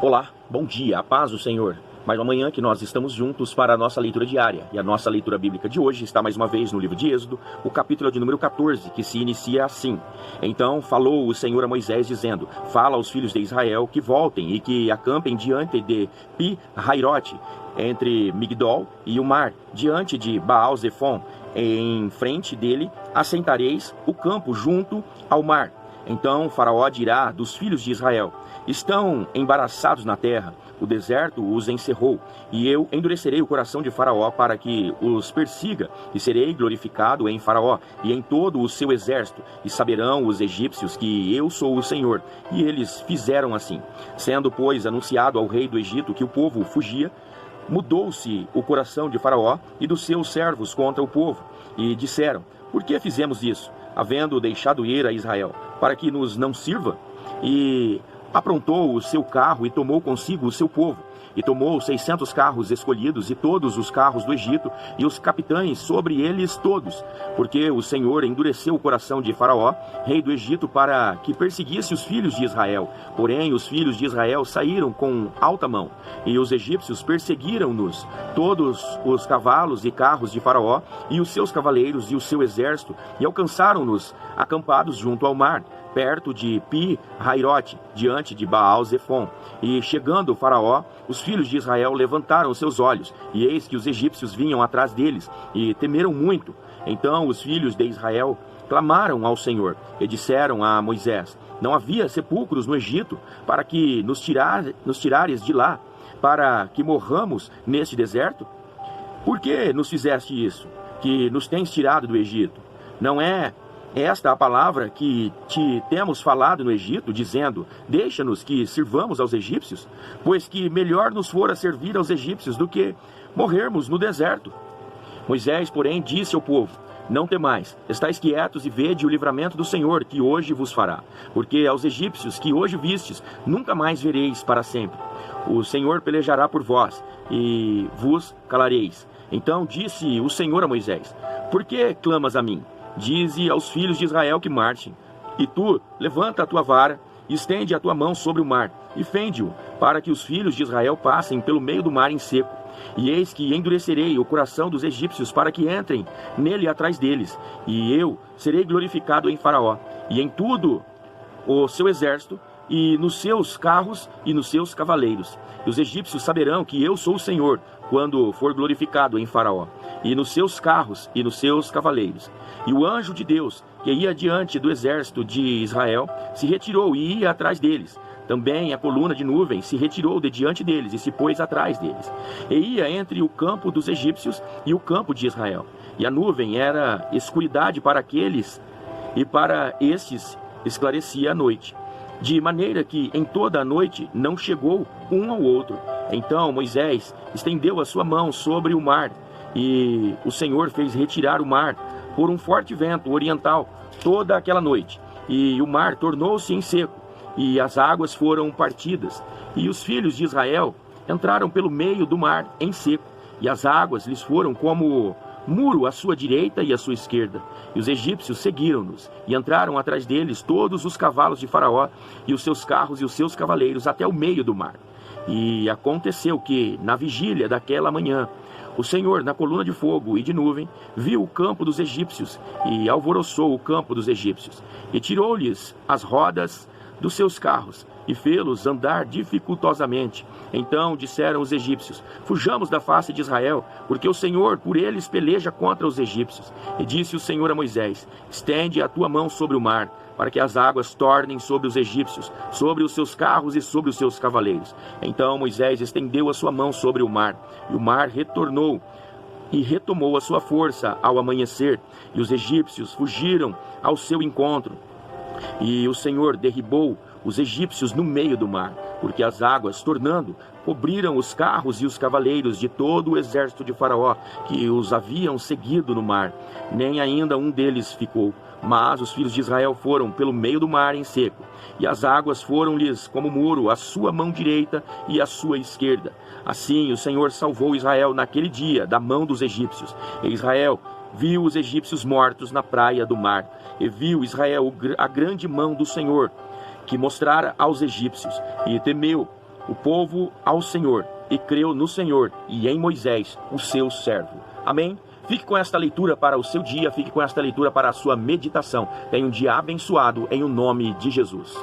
Olá, bom dia, a paz do Senhor. Mais uma manhã que nós estamos juntos para a nossa leitura diária. E a nossa leitura bíblica de hoje está mais uma vez no livro de Êxodo, o capítulo de número 14, que se inicia assim. Então falou o Senhor a Moisés, dizendo: Fala aos filhos de Israel que voltem e que acampem diante de Pi-Hairote, entre Migdol e o mar, diante de Baal-Zefon. Em frente dele assentareis o campo junto ao mar. Então Faraó dirá dos filhos de Israel: Estão embaraçados na terra, o deserto os encerrou, e eu endurecerei o coração de Faraó para que os persiga, e serei glorificado em Faraó e em todo o seu exército, e saberão os egípcios que eu sou o Senhor. E eles fizeram assim. Sendo, pois, anunciado ao rei do Egito que o povo fugia, mudou-se o coração de Faraó e dos seus servos contra o povo, e disseram: Por que fizemos isso, havendo deixado ir a Israel, para que nos não sirva? E aprontou o seu carro e tomou consigo o seu povo, e tomou 600 carros escolhidos e todos os carros do Egito e os capitães sobre eles todos, porque o Senhor endureceu o coração de Faraó, rei do Egito, para que perseguisse os filhos de Israel. Porém os filhos de Israel saíram com alta mão, e os egípcios perseguiram-nos, todos os cavalos e carros de Faraó, e os seus cavaleiros e o seu exército, e alcançaram-nos acampados junto ao mar, perto de Pi-Hairote, diante de Baal-Zefon. E chegando Faraó, os filhos de Israel levantaram seus olhos, e eis que os egípcios vinham atrás deles, e temeram muito. Então os filhos de Israel clamaram ao Senhor, e disseram a Moisés: Não havia sepulcros no Egito, para que nos tirares de lá, para que morramos neste deserto? Por que nos fizeste isso, que nos tens tirado do Egito? Não é esta a palavra que te temos falado no Egito, dizendo: Deixa-nos que sirvamos aos egípcios? Pois que melhor nos fora servir aos egípcios do que morrermos no deserto. Moisés, porém, disse ao povo: Não temais, estais quietos e vede o livramento do Senhor, que hoje vos fará. Porque aos egípcios que hoje vistes, nunca mais vereis para sempre. O Senhor pelejará por vós, e vos calareis. Então disse o Senhor a Moisés: Por que clamas a mim? Dize aos filhos de Israel que marchem. E tu, levanta a tua vara, estende a tua mão sobre o mar, e fende-o, para que os filhos de Israel passem pelo meio do mar em seco. E eis que endurecerei o coração dos egípcios, para que entrem nele atrás deles. E eu serei glorificado em Faraó, e em tudo o seu exército, e nos seus carros e nos seus cavaleiros. E os egípcios saberão que eu sou o Senhor, quando for glorificado em Faraó, e nos seus carros e nos seus cavaleiros. E o anjo de Deus, que ia diante do exército de Israel, se retirou e ia atrás deles. Também a coluna de nuvem se retirou de diante deles e se pôs atrás deles. E ia entre o campo dos egípcios e o campo de Israel. E a nuvem era escuridade para aqueles, e para estes esclarecia a noite. De maneira que em toda a noite não chegou um ao outro. Então Moisés estendeu a sua mão sobre o mar, e o Senhor fez retirar o mar por um forte vento oriental toda aquela noite. E o mar tornou-se em seco, e as águas foram partidas. E os filhos de Israel entraram pelo meio do mar em seco, e as águas lhes foram como muro à sua direita e à sua esquerda. E os egípcios seguiram-nos, e entraram atrás deles todos os cavalos de Faraó, e os seus carros e os seus cavaleiros até o meio do mar. E aconteceu que, na vigília daquela manhã, o Senhor, na coluna de fogo e de nuvem, viu o campo dos egípcios, e alvoroçou o campo dos egípcios, e tirou-lhes as rodas dos seus carros, e fê-los andar dificultosamente. Então disseram os egípcios: Fujamos da face de Israel, porque o Senhor por eles peleja contra os egípcios. E disse o Senhor a Moisés: Estende a tua mão sobre o mar, para que as águas tornem sobre os egípcios, sobre os seus carros e sobre os seus cavaleiros. Então Moisés estendeu a sua mão sobre o mar, e o mar retornou e retomou a sua força ao amanhecer, e os egípcios fugiram ao seu encontro. E o Senhor derribou os egípcios no meio do mar, porque as águas, tornando, cobriram os carros e os cavaleiros de todo o exército de Faraó, que os haviam seguido no mar. Nem ainda um deles ficou. Mas os filhos de Israel foram pelo meio do mar em seco, e as águas foram-lhes como muro à sua mão direita e à sua esquerda. Assim o Senhor salvou Israel naquele dia da mão dos egípcios. E Israel viu os egípcios mortos na praia do mar, e viu Israel a grande mão do Senhor, que mostrara aos egípcios, e temeu o povo ao Senhor e creu no Senhor e em Moisés, o seu servo. Amém? Fique com esta leitura para o seu dia, fique com esta leitura para a sua meditação. Tenha um dia abençoado em o nome de Jesus.